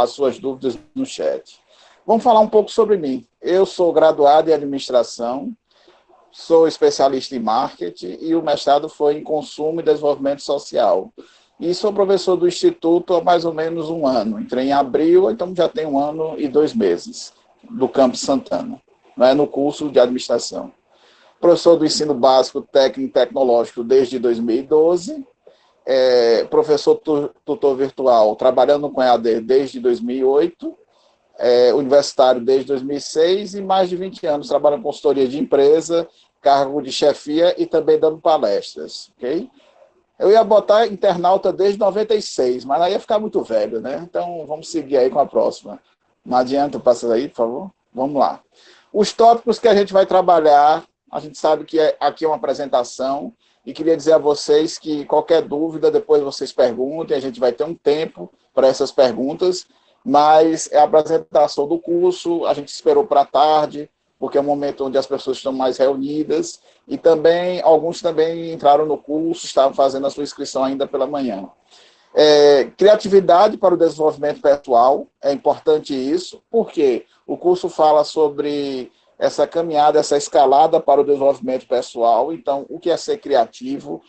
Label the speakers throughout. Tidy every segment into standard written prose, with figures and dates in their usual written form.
Speaker 1: as suas dúvidas no chat. Vamos falar um pouco sobre mim. Eu sou graduado em administração, sou especialista em marketing e o mestrado foi em consumo e desenvolvimento social. E sou professor do Instituto há mais ou menos um ano. Entrei em abril, então já tem 1 ano e 2 meses, do Campus Santana, né, no curso de administração. Professor do ensino básico técnico e tecnológico desde 2012, professor tutor virtual, trabalhando com EAD desde 2008, universitário desde 2006 e mais de 20 anos trabalhando em consultoria de empresa, cargo de chefia e também dando palestras, ok? Eu ia botar internauta desde 96, mas aí ia ficar muito velho, né? Então, vamos seguir aí com a próxima. Não adianta, passa aí, por favor. Vamos lá. Os tópicos que a gente vai trabalhar, a gente sabe que aqui é uma apresentação, e queria dizer a vocês que qualquer dúvida, depois vocês perguntem, a gente vai ter um tempo para essas perguntas, mas é a apresentação do curso, a gente esperou para a tarde, porque é um momento onde as pessoas estão mais reunidas, e também, alguns também entraram no curso, estavam fazendo a sua inscrição ainda pela manhã. Criatividade para o desenvolvimento pessoal, é importante isso, porque o curso fala sobre essa caminhada, essa escalada para o desenvolvimento pessoal. Então, o que é ser criativo?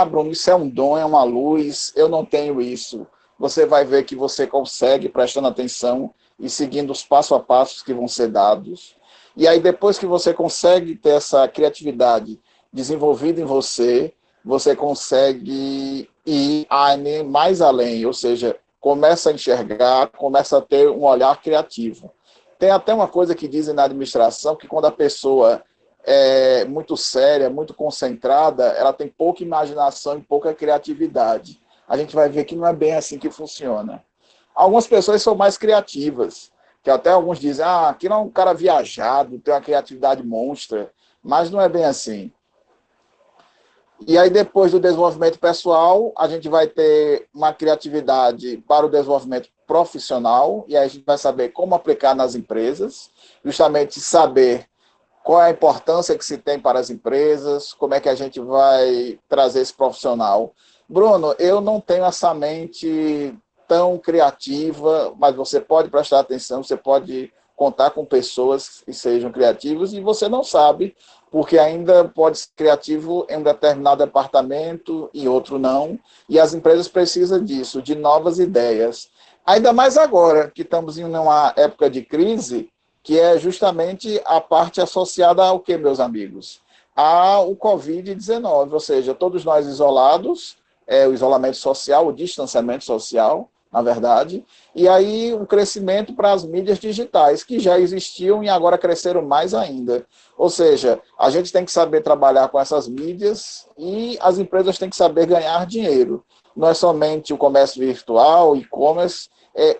Speaker 1: Bruno, isso é um dom, é uma luz, eu não tenho isso. Você vai ver que você consegue, prestando atenção e seguindo os passo a passos que vão ser dados. E aí, depois que você consegue ter essa criatividade desenvolvida em você, você consegue ir mais além, ou seja, começa a enxergar, começa a ter um olhar criativo. Tem até uma coisa que dizem na administração, que quando a pessoa é muito séria, muito concentrada, ela tem pouca imaginação e pouca criatividade. A gente vai ver que não é bem assim que funciona. Algumas pessoas são mais criativas, que até alguns dizem, aquilo é um cara viajado, tem uma criatividade monstra, mas não é bem assim. E aí, depois do desenvolvimento pessoal, a gente vai ter uma criatividade para o desenvolvimento profissional, e aí a gente vai saber como aplicar nas empresas, justamente saber qual é a importância que se tem para as empresas, como é que a gente vai trazer esse profissional. Bruno, eu não tenho essa mente tão criativa, mas você pode prestar atenção, você pode contar com pessoas que sejam criativas, e você não sabe, porque ainda pode ser criativo em um determinado departamento e outro não, e as empresas precisam disso, de novas ideias. Ainda mais agora, que estamos em uma época de crise, que é justamente a parte associada ao que, meus amigos? Ao Covid-19, ou seja, todos nós isolados, o isolamento social, o distanciamento social, na verdade, e aí o crescimento para as mídias digitais, que já existiam e agora cresceram mais ainda. Ou seja, a gente tem que saber trabalhar com essas mídias e as empresas têm que saber ganhar dinheiro. Não é somente o comércio virtual, e-commerce,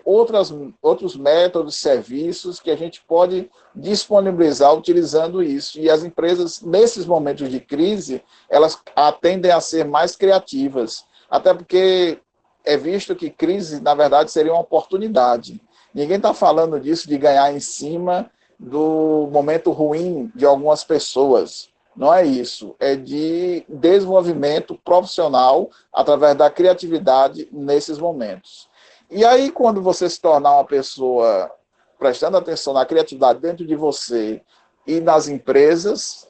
Speaker 1: outros métodos, serviços que a gente pode disponibilizar utilizando isso. E as empresas, nesses momentos de crise, elas tendem a ser mais criativas, até porque é visto que crise, na verdade, seria uma oportunidade. Ninguém está falando disso, de ganhar em cima do momento ruim de algumas pessoas. Não é isso. É de desenvolvimento profissional através da criatividade nesses momentos. E aí, quando você se tornar uma pessoa prestando atenção na criatividade dentro de você e nas empresas,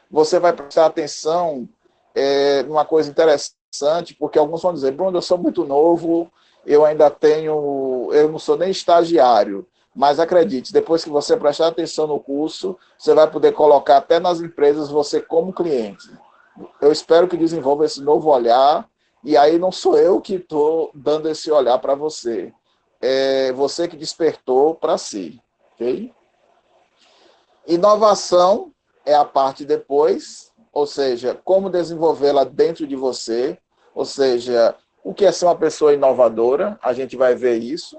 Speaker 1: você vai prestar atenção numa coisa interessante, porque alguns vão dizer, Bruno, eu sou muito novo, eu não sou nem estagiário, mas acredite, depois que você prestar atenção no curso, você vai poder colocar até nas empresas você como cliente. Eu espero que desenvolva esse novo olhar, e aí não sou eu que estou dando esse olhar para você, é você que despertou para si, ok? Inovação é a parte depois, ou seja, como desenvolvê-la dentro de você, ou seja, o que é ser uma pessoa inovadora, a gente vai ver isso.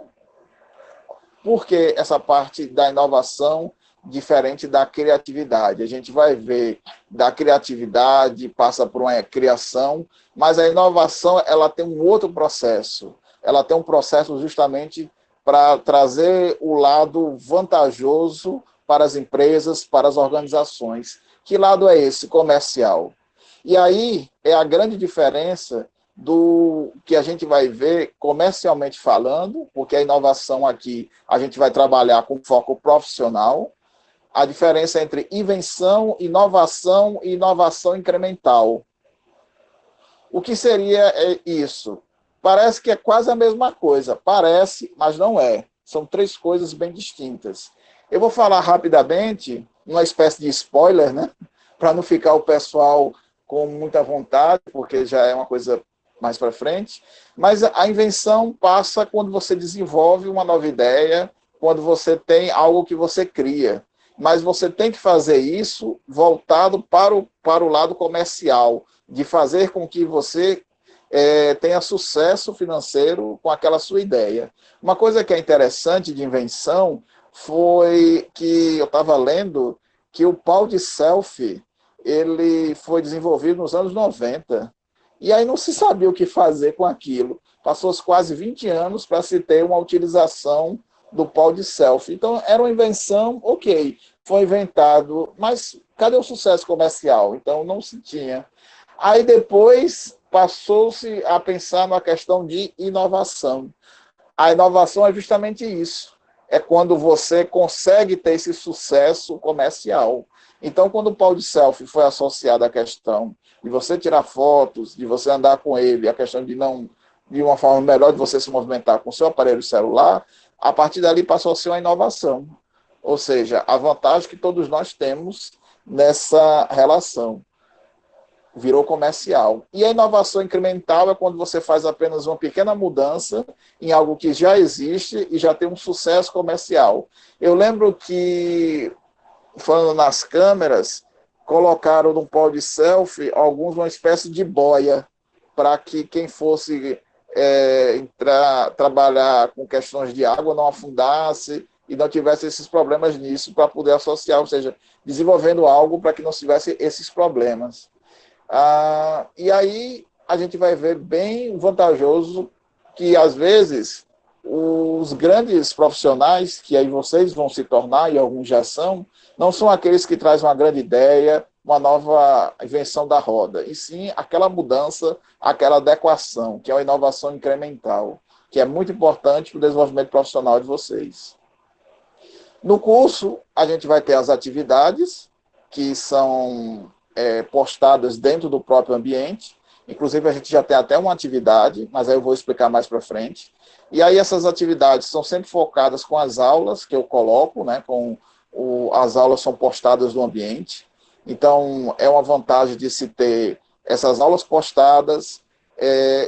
Speaker 1: Por que essa parte da inovação diferente da criatividade? A gente vai ver da criatividade, passa por uma criação, mas a inovação ela tem um outro processo. Ela tem um processo justamente para trazer o lado vantajoso para as empresas, para as organizações. Que lado é esse? Comercial. E aí é a grande diferença do que a gente vai ver comercialmente falando, porque a inovação aqui a gente vai trabalhar com foco profissional, a diferença entre invenção, inovação e inovação incremental. O que seria isso? Parece que é quase a mesma coisa. Parece, mas não é. São três coisas bem distintas. Eu vou falar rapidamente, uma espécie de spoiler, né? Para não ficar o pessoal com muita vontade, porque já é uma coisa mais para frente. Mas a invenção passa quando você desenvolve uma nova ideia, quando você tem algo que você cria. Mas você tem que fazer isso voltado para o lado comercial, de fazer com que você tenha sucesso financeiro com aquela sua ideia. Uma coisa que é interessante de invenção foi que eu estava lendo que o pau de selfie ele foi desenvolvido nos anos 90. E aí não se sabia o que fazer com aquilo. Passou-se quase 20 anos para se ter uma utilização do pau de selfie. Então, era uma invenção, ok, foi inventado, mas cadê o sucesso comercial? Então, não se tinha. Aí depois passou-se a pensar na questão de inovação. A inovação é justamente isso. É quando você consegue ter esse sucesso comercial. Então, quando o pau de selfie foi associado à questão de você tirar fotos, de você andar com ele, a questão de uma forma melhor de você se movimentar com o seu aparelho celular, a partir dali passou a ser uma inovação. Ou seja, a vantagem que todos nós temos nessa relação virou comercial. E a inovação incremental é quando você faz apenas uma pequena mudança em algo que já existe e já tem um sucesso comercial. Eu lembro que, falando nas câmeras, colocaram no pau de selfie alguns uma espécie de boia para que quem fosse trabalhar com questões de água não afundasse e não tivesse esses problemas nisso para poder associar, ou seja, desenvolvendo algo para que não tivesse esses problemas. E aí a gente vai ver bem vantajoso que, às vezes, os grandes profissionais, que aí vocês vão se tornar, e alguns já são, não são aqueles que trazem uma grande ideia, uma nova invenção da roda, e sim aquela mudança, aquela adequação, que é uma inovação incremental, que é muito importante para o desenvolvimento profissional de vocês. No curso, a gente vai ter as atividades, que são postadas dentro do próprio ambiente. Inclusive, a gente já tem até uma atividade, mas aí eu vou explicar mais para frente. E aí essas atividades são sempre focadas com as aulas que eu coloco, né, as aulas são postadas no ambiente. Então, é uma vantagem de se ter essas aulas postadas,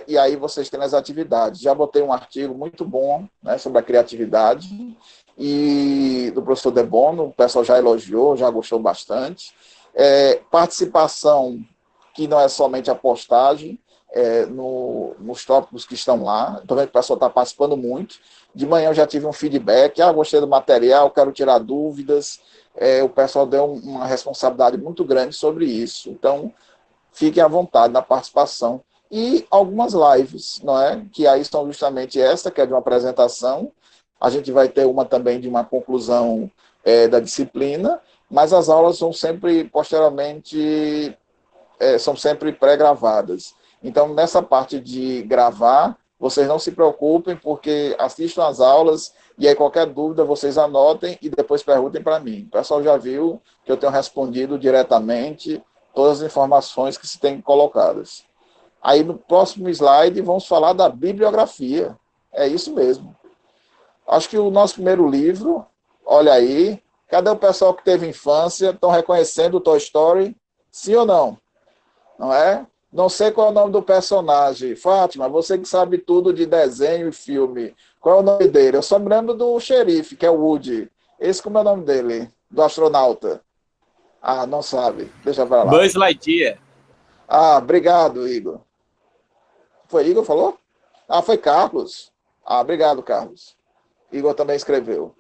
Speaker 1: e aí vocês têm as atividades. Já botei um artigo muito bom, né, sobre a criatividade, e do professor De Bono, o pessoal já elogiou, já gostou bastante. Participação, que não é somente a postagem, nos tópicos que estão lá. Estou vendo que o pessoal está participando muito. De manhã eu já tive um feedback, gostei do material, quero tirar dúvidas. O pessoal deu uma responsabilidade muito grande sobre isso. Então, fiquem à vontade na participação. E algumas lives, não é? Que aí são justamente essa, que é de uma apresentação. A gente vai ter uma também de uma conclusão da disciplina, mas as aulas são sempre, posteriormente, são sempre pré-gravadas. Então, nessa parte de gravar, vocês não se preocupem, porque assistam às aulas e aí qualquer dúvida vocês anotem e depois perguntem para mim. O pessoal já viu que eu tenho respondido diretamente todas as informações que se têm colocadas. Aí, no próximo slide, vamos falar da bibliografia. É isso mesmo. Acho que o nosso primeiro livro, olha aí, cadê o pessoal que teve infância? Estão reconhecendo o Toy Story? Sim ou não? Não é? Não sei qual é o nome do personagem. Fátima, você que sabe tudo de desenho e filme. Qual é o nome dele? Eu só me lembro do xerife, que é o Woody. Esse como é o nome dele? Do astronauta. Não sabe. Deixa pra lá.
Speaker 2: Buzz Lightyear.
Speaker 1: Obrigado, Igor. Foi Igor, falou? Foi Carlos. Obrigado, Carlos. Igor também escreveu.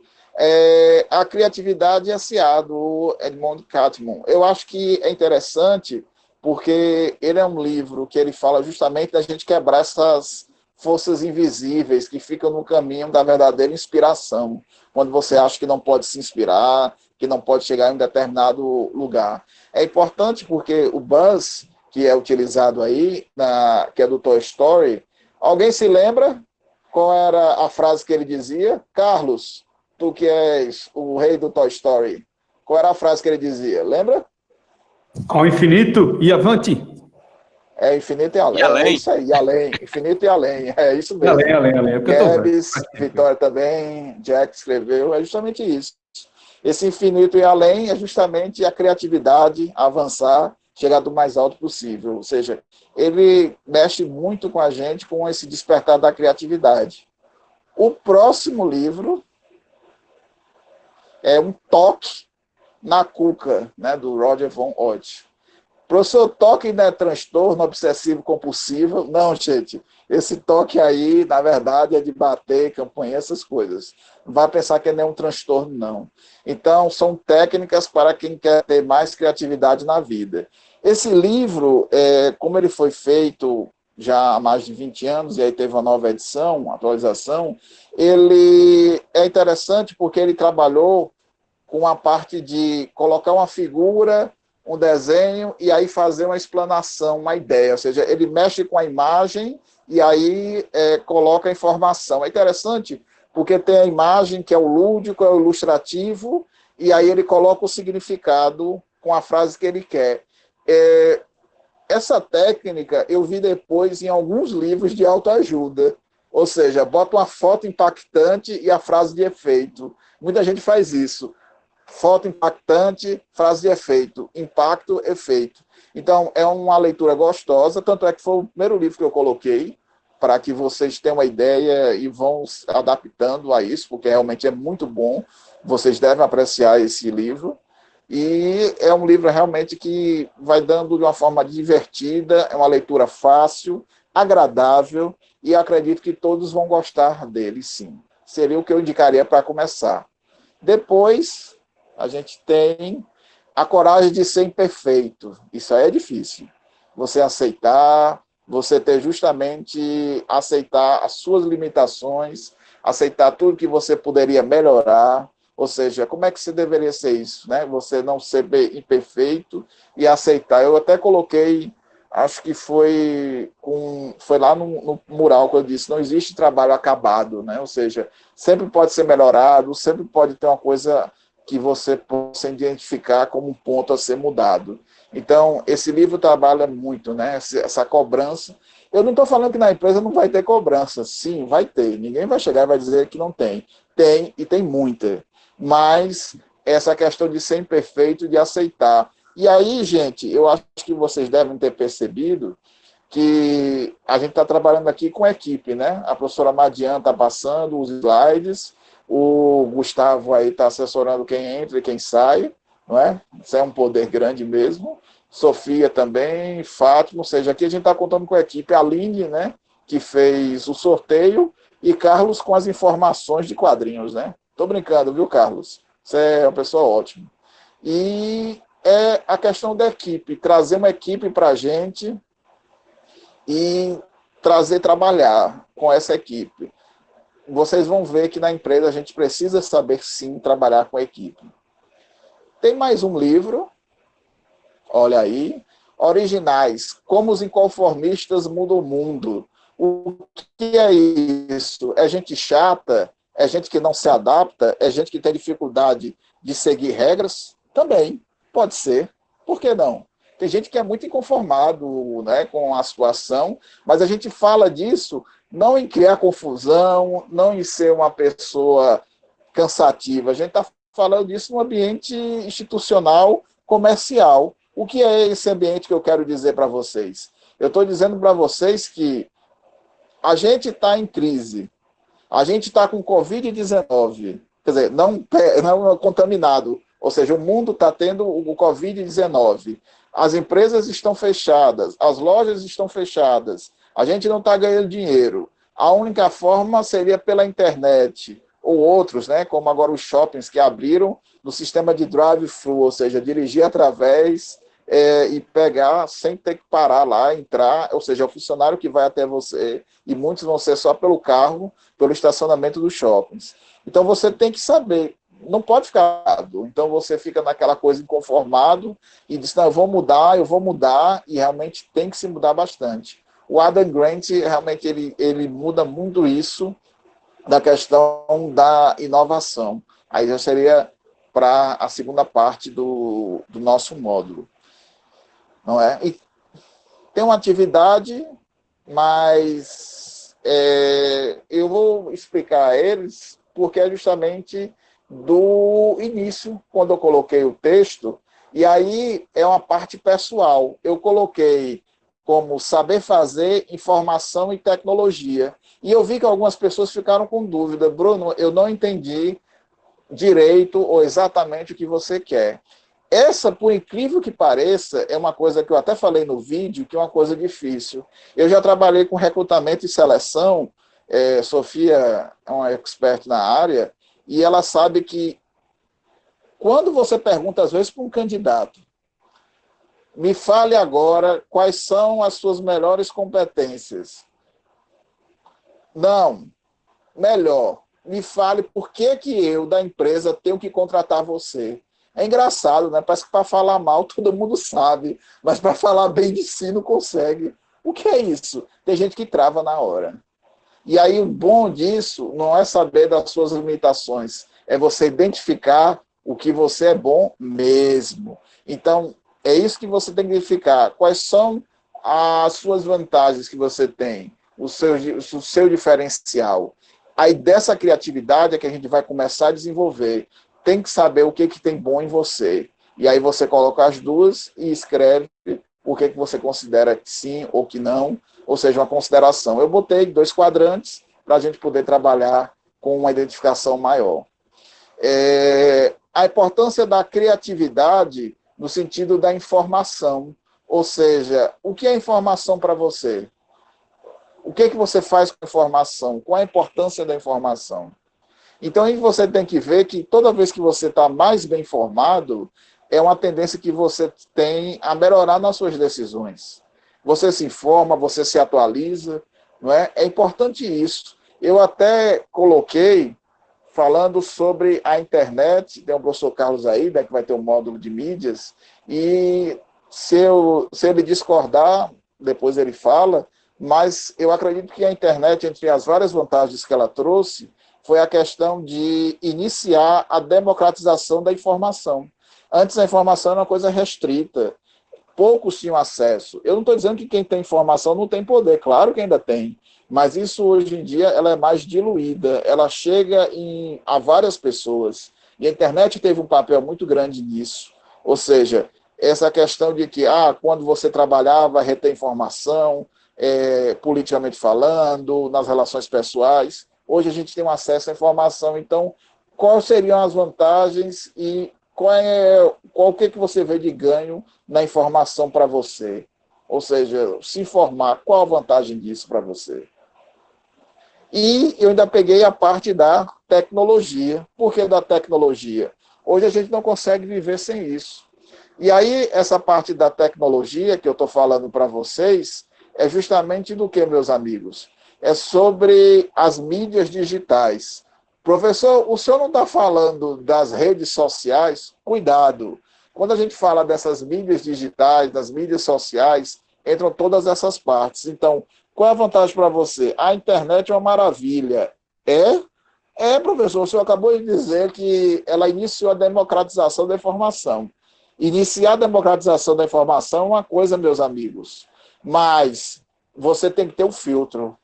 Speaker 1: A Criatividade S.A., do Edmond Catmull. Eu acho que é interessante porque ele é um livro que ele fala justamente da gente quebrar essas forças invisíveis que ficam no caminho da verdadeira inspiração, quando você acha que não pode se inspirar, que não pode chegar em um determinado lugar. É importante porque o Buzz, que é utilizado aí, que é do Toy Story. Alguém se lembra qual era a frase que ele dizia? Carlos, tu que és o rei do Toy Story. Qual era a frase que ele dizia? Lembra?
Speaker 2: Ao infinito e avante.
Speaker 1: É infinito e além.
Speaker 3: E além.
Speaker 1: É isso aí, além. Infinito e além. É isso mesmo.
Speaker 2: Além. É porque
Speaker 1: Gabs, Vitória também, Jack escreveu, é justamente isso. Esse infinito e além é justamente a criatividade, avançar, chegar do mais alto possível. Ou seja, ele mexe muito com a gente, com esse despertar da criatividade. O próximo livro é Um Toque na Cuca, né, do Roger von Ott. Professor, toque não é transtorno obsessivo compulsivo? Não, gente. Esse toque aí, na verdade, é de bater, campanha, essas coisas. Não vai pensar que não é um transtorno, não. Então, são técnicas para quem quer ter mais criatividade na vida. Esse livro, como ele foi feito já há mais de 20 anos, e aí teve uma nova edição, uma atualização, ele é interessante porque ele trabalhou com a parte de colocar uma figura, um desenho, e aí fazer uma explanação, uma ideia. Ou seja, ele mexe com a imagem e aí coloca a informação. É interessante porque tem a imagem, que é o lúdico, é o ilustrativo, e aí ele coloca o significado com a frase que ele quer. Essa técnica eu vi depois em alguns livros de autoajuda. Ou seja, bota uma foto impactante e a frase de efeito. Muita gente faz isso. Foto impactante, frase de efeito. Impacto, efeito. Então, é uma leitura gostosa, tanto é que foi o primeiro livro que eu coloquei, para que vocês tenham uma ideia e vão se adaptando a isso, porque realmente é muito bom. Vocês devem apreciar esse livro. E é um livro realmente que vai dando de uma forma divertida, é uma leitura fácil, agradável, e acredito que todos vão gostar dele, sim. Seria o que eu indicaria para começar. Depois, a gente tem A Coragem de Ser Imperfeito. Isso aí é difícil. Você aceitar, você ter justamente aceitar as suas limitações, aceitar tudo que você poderia melhorar. Ou seja, como é que você deveria ser isso, né? Você não ser imperfeito e aceitar. Eu até coloquei, acho que foi lá no mural que eu disse, não existe trabalho acabado, né? Ou seja, sempre pode ser melhorado, sempre pode ter uma coisa que você possa identificar como um ponto a ser mudado. Então, esse livro trabalha muito, né? Essa cobrança. Eu não estou falando que na empresa não vai ter cobrança. Sim, vai ter. Ninguém vai chegar e vai dizer que não tem. Tem, e tem muita. Mas essa questão de ser imperfeito, de aceitar. E aí, gente, eu acho que vocês devem ter percebido que a gente está trabalhando aqui com equipe, né? A professora Madian está passando os slides, o Gustavo aí está assessorando quem entra e quem sai, não é? Isso é um poder grande mesmo. Sofia também, Fátima, ou seja, aqui a gente está contando com a equipe, a Aline, né? Que fez o sorteio, e Carlos com as informações de quadrinhos, né? Estou brincando, viu, Carlos? Você é uma pessoa ótima. E é a questão da equipe, trazer uma equipe para a gente e trabalhar com essa equipe. Vocês vão ver que na empresa a gente precisa saber, sim, trabalhar com a equipe. Tem mais um livro, olha aí, Originais, Como os Inconformistas Mudam o Mundo. O que é isso? É gente chata? É gente que não se adapta? É gente que tem dificuldade de seguir regras? Também, pode ser. Por que não? Tem gente que é muito inconformado, né, com a situação, mas a gente fala disso não em criar confusão, não em ser uma pessoa cansativa. A gente está falando disso no ambiente institucional, comercial. O que é esse ambiente que eu quero dizer para vocês? Eu estou dizendo para vocês que a gente está em crise. A gente está com Covid-19, quer dizer, não contaminado, ou seja, o mundo está tendo o Covid-19. As empresas estão fechadas, as lojas estão fechadas, a gente não está ganhando dinheiro. A única forma seria pela internet, ou outros, né, como agora os shoppings que abriram no sistema de drive-thru, ou seja, dirigir através e pegar sem ter que parar lá, entrar, ou seja, é o funcionário que vai até você, e muitos vão ser só pelo carro, pelo estacionamento dos shoppings. Então você tem que saber não pode ficar errado. Então você fica naquela coisa inconformado e diz, não, eu vou mudar, e realmente tem que se mudar bastante. O Adam Grant, realmente, ele muda muito isso da questão da inovação. Aí já seria para a segunda parte do nosso módulo, não é? E tem uma atividade, mas eu vou explicar a eles porque é justamente do início, quando eu coloquei o texto, e aí é uma parte pessoal. Eu coloquei como saber fazer, informação e tecnologia. E eu vi que algumas pessoas ficaram com dúvida. Bruno, eu não entendi direito ou exatamente o que você quer. Essa, por incrível que pareça, é uma coisa que eu até falei no vídeo, que é uma coisa difícil. Eu já trabalhei com recrutamento e seleção, Sofia é uma expert na área, e ela sabe que quando você pergunta, às vezes, para um candidato, me fale agora quais são as suas melhores competências. Não, melhor, me fale por que eu, da empresa, tenho que contratar você. É engraçado, né? Parece que para falar mal todo mundo sabe, mas para falar bem de si não consegue. O que é isso? Tem gente que trava na hora. E aí o bom disso não é saber das suas limitações, é você identificar o que você é bom mesmo. Então, é isso que você tem que identificar. Quais são as suas vantagens que você tem, o seu diferencial. Aí dessa criatividade é que a gente vai começar a desenvolver. Tem que saber o que tem bom em você. E aí você coloca as duas e escreve o que você considera que sim ou que não, ou seja, uma consideração. Eu botei 2 quadrantes para a gente poder trabalhar com uma identificação maior. A importância da criatividade no sentido da informação, ou seja, o que é informação para você? O que você faz com a informação? Qual a importância da informação? Então, aí você tem que ver que toda vez que você está mais bem informado, é uma tendência que você tem a melhorar nas suas decisões. Você se informa, você se atualiza, não é? É importante isso. Eu até coloquei, falando sobre a internet, tem o professor Carlos aí, né, que vai ter um módulo de mídias, e se ele discordar, depois ele fala, mas eu acredito que a internet, entre as várias vantagens que ela trouxe, foi a questão de iniciar a democratização da informação. Antes a informação era uma coisa restrita, poucos tinham acesso. Eu não estou dizendo que quem tem informação não tem poder, claro que ainda tem, mas isso hoje em dia ela é mais diluída, ela chega a várias pessoas. E a internet teve um papel muito grande nisso. Ou seja, essa questão de que quando você trabalhava, reter informação, politicamente falando, nas relações pessoais, hoje a gente tem um acesso à informação. Então, quais seriam as vantagens e qual o que você vê de ganho na informação para você? Ou seja, se informar, qual a vantagem disso para você? E eu ainda peguei a parte da tecnologia. Por que da tecnologia? Hoje a gente não consegue viver sem isso. E aí, essa parte da tecnologia que eu estou falando para vocês é justamente do que, meus amigos? É sobre as mídias digitais. Professor, o senhor não está falando das redes sociais? Cuidado. Quando a gente fala dessas mídias digitais, das mídias sociais, entram todas essas partes. Então, qual é a vantagem para você? A internet é uma maravilha. É? É, professor, o senhor acabou de dizer que ela iniciou a democratização da informação. Iniciar a democratização da informação é uma coisa, meus amigos, mas você tem que ter um filtro.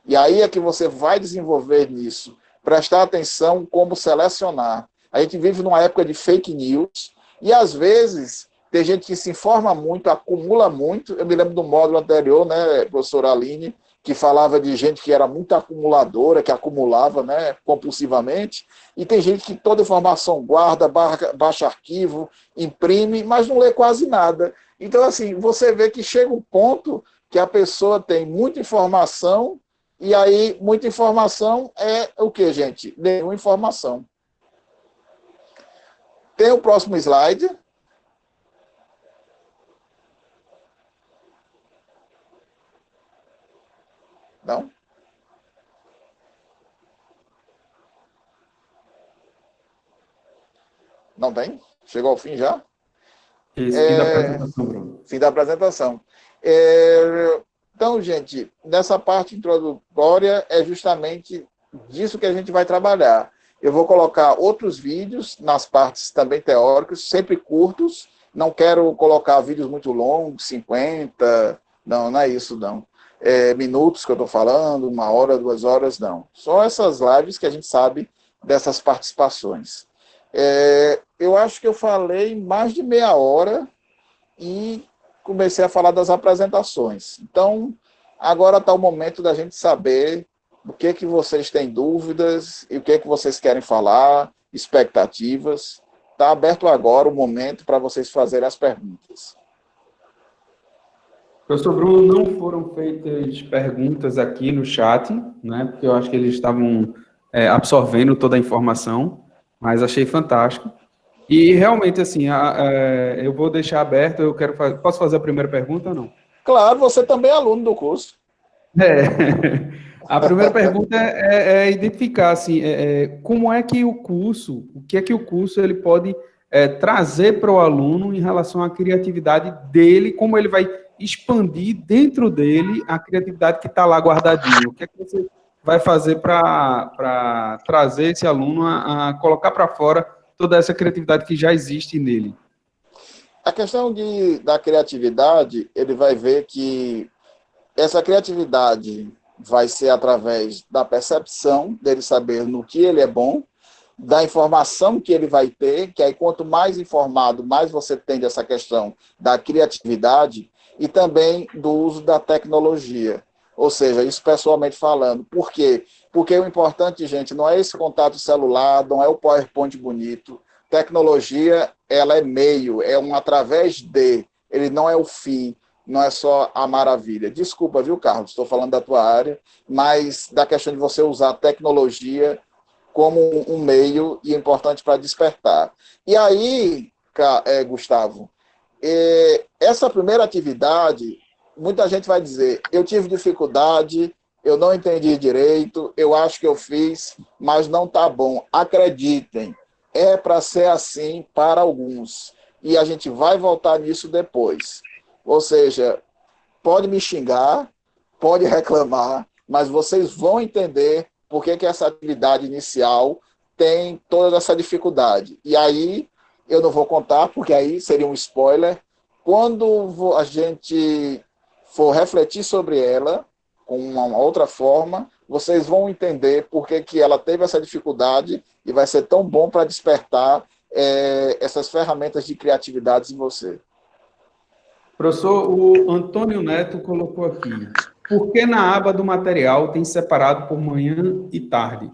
Speaker 1: E aí é que você vai desenvolver nisso. Prestar atenção como selecionar. A gente vive numa época de fake news e, às vezes, tem gente que se informa muito, acumula muito. Eu me lembro do módulo anterior, né, professora Aline, que falava de gente que era muito acumuladora, que acumulava, né, compulsivamente, e tem gente que toda informação guarda, baixa arquivo, imprime, mas não lê quase nada. Então, assim, você vê que chega um ponto que a pessoa tem muita informação, e aí muita informação é o que, gente? Nenhuma informação. Tem o próximo slide. Não? Não tem? Chegou ao fim já?
Speaker 2: Esse fim da apresentação, Bruno.
Speaker 1: Fim da apresentação. Então, gente, nessa parte introdutória é justamente disso que a gente vai trabalhar. Eu vou colocar outros vídeos nas partes também teóricas, sempre curtos. Não quero colocar vídeos muito longos, 50, não é isso, não. Minutos que eu estou falando, 1 hora, 2 horas, não. Só essas lives que a gente sabe dessas participações. Eu acho que eu falei mais de meia hora e comecei a falar das apresentações. Então, agora está o momento da gente saber o que vocês têm dúvidas e o que vocês querem falar, expectativas. Está aberto agora o momento para vocês fazerem as perguntas.
Speaker 2: Professor Bruno, não foram feitas perguntas aqui no chat, né? Porque eu acho que eles estavam absorvendo toda a informação, mas achei fantástico. E realmente, assim, eu vou deixar aberto, posso fazer a primeira pergunta ou não?
Speaker 1: Claro, você também é aluno do curso.
Speaker 2: A primeira pergunta é identificar, assim, como é que o curso ele pode trazer para o aluno em relação à criatividade dele, como ele vai expandir dentro dele a criatividade que está lá guardadinho. O que é que você vai fazer para trazer esse aluno a colocar para fora toda essa criatividade que já existe nele?
Speaker 1: A questão da criatividade, ele vai ver que essa criatividade vai ser através da percepção dele saber no que ele é bom, da informação que ele vai ter, que aí quanto mais informado, mais você tem dessa questão da criatividade e também do uso da tecnologia. Ou seja, isso pessoalmente falando. Por quê? Porque o importante, gente, não é esse contato celular, não é o PowerPoint bonito. Tecnologia, ela é meio, é um através de, ele não é o fim, não é só a maravilha. Desculpa, viu, Carlos? Estou falando da tua área, mas da questão de você usar a tecnologia como um meio e importante para despertar. E aí, Gustavo, essa primeira atividade, muita gente vai dizer, eu tive dificuldade, eu não entendi direito, eu acho que eu fiz, mas não está bom. Acreditem, é para ser assim para alguns. E a gente vai voltar nisso depois. Ou seja, pode me xingar, pode reclamar, mas vocês vão entender por que essa atividade inicial tem toda essa dificuldade. E aí, eu não vou contar, porque aí seria um spoiler. Quando a gente for refletir sobre ela, com uma outra forma, vocês vão entender por que ela teve essa dificuldade e vai ser tão bom para despertar essas ferramentas de criatividade em você.
Speaker 2: Professor, o Antônio Neto colocou aqui, por que na aba do material tem separado por manhã e tarde?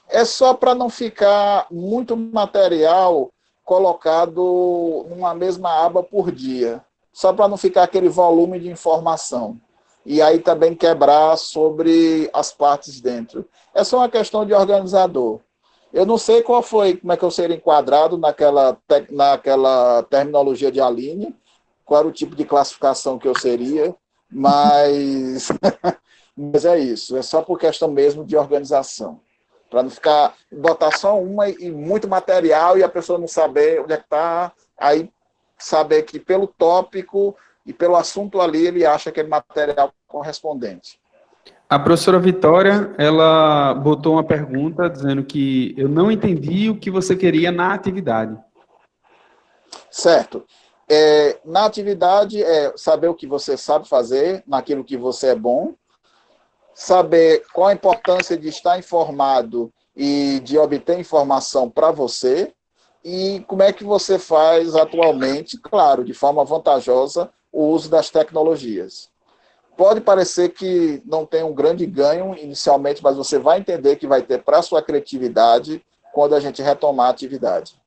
Speaker 1: É só para não ficar muito material colocado numa mesma aba por dia. Só para não ficar aquele volume de informação. E aí também quebrar sobre as partes dentro. É só uma questão de organizador. Eu não sei como é que eu seria enquadrado naquela terminologia de Aline, qual era o tipo de classificação que eu seria, mas, mas é isso. É só por questão mesmo de organização. Para não ficar, botar só uma e muito material e a pessoa não saber onde é que está, aí saber que pelo tópico e pelo assunto ali ele acha aquele material correspondente.
Speaker 2: A professora Vitória, ela botou uma pergunta dizendo que eu não entendi o que você queria na atividade.
Speaker 1: Certo. Na atividade, saber o que você sabe fazer, naquilo que você é bom, saber qual a importância de estar informado e de obter informação para você, e como é que você faz atualmente, claro, de forma vantajosa, o uso das tecnologias. Pode parecer que não tem um grande ganho inicialmente, mas você vai entender que vai ter para a sua criatividade quando a gente retomar a atividade.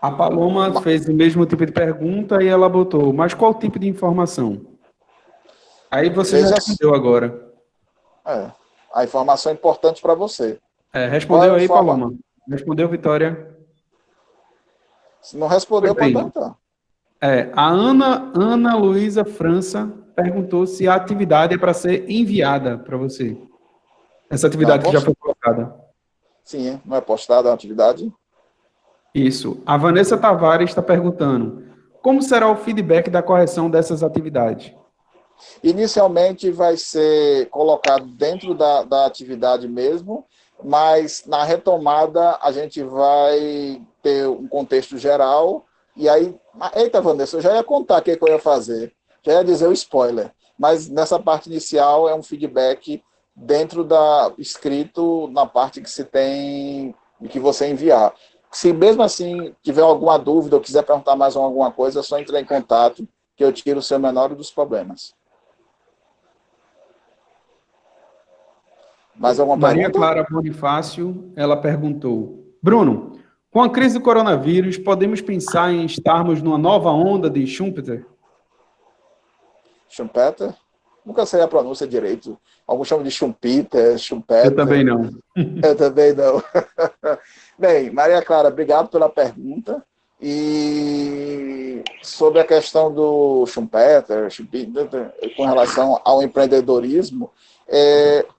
Speaker 2: A Paloma fez o mesmo tipo de pergunta e ela botou, mas qual tipo de informação? Aí você já respondeu agora.
Speaker 1: A informação é importante para você.
Speaker 2: Respondeu aí, Paloma. Respondeu, Vitória.
Speaker 1: Se não respondeu, pode perguntar.
Speaker 2: A Ana Luísa França perguntou se a atividade é para ser enviada para você. Essa atividade que já foi colocada.
Speaker 1: Sim, não é postada a atividade?
Speaker 2: Isso. A Vanessa Tavares está perguntando, como será o feedback da correção dessas atividades?
Speaker 1: Inicialmente vai ser colocado dentro da atividade mesmo, mas na retomada a gente vai ter um contexto geral, e aí, eita, Vanessa, eu já ia contar o que eu ia fazer, já ia dizer o spoiler, mas nessa parte inicial é um feedback dentro da escrito na parte que se tem, que você enviar. Se mesmo assim tiver alguma dúvida ou quiser perguntar mais alguma coisa, é só entrar em contato que eu tiro o seu menor dos problemas. Mais alguma
Speaker 2: Maria
Speaker 1: pergunta?
Speaker 2: Clara Bonifácio, ela perguntou, Bruno, com a crise do coronavírus, podemos pensar em estarmos numa nova onda de Schumpeter?
Speaker 1: Schumpeter? Nunca sei a pronúncia direito. Alguns chamam de Schumpeter,
Speaker 2: Eu também
Speaker 1: Schumpeter.
Speaker 2: não.
Speaker 1: Eu também não. Bem, Maria Clara, obrigado pela pergunta. E sobre a questão do Schumpeter, com relação ao empreendedorismo,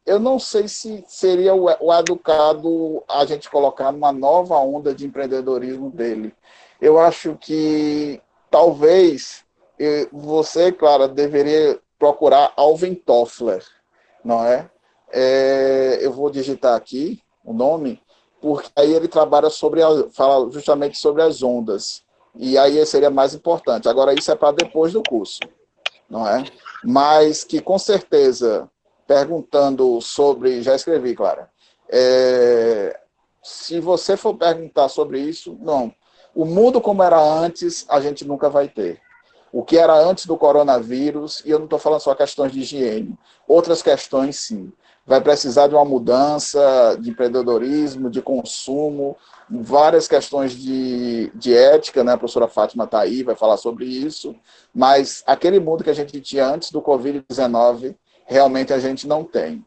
Speaker 1: eu não sei se seria o educado a gente colocar uma nova onda de empreendedorismo dele. Eu acho que talvez você, Clara, deveria procurar Alvin Toffler, não é? Eu vou digitar aqui o nome, porque aí ele trabalha fala justamente sobre as ondas. E aí seria mais importante. Agora, isso é para depois do curso, não é? Mas que, com certeza, perguntando sobre... Já escrevi, Clara. Se você for perguntar sobre isso, não. O mundo como era antes, a gente nunca vai ter. O que era antes do coronavírus, e eu não estou falando só questões de higiene, outras questões, sim. Vai precisar de uma mudança de empreendedorismo, de consumo, várias questões de ética, né? A professora Fátima está aí, vai falar sobre isso, mas aquele mundo que a gente tinha antes do Covid-19, realmente a gente não tem.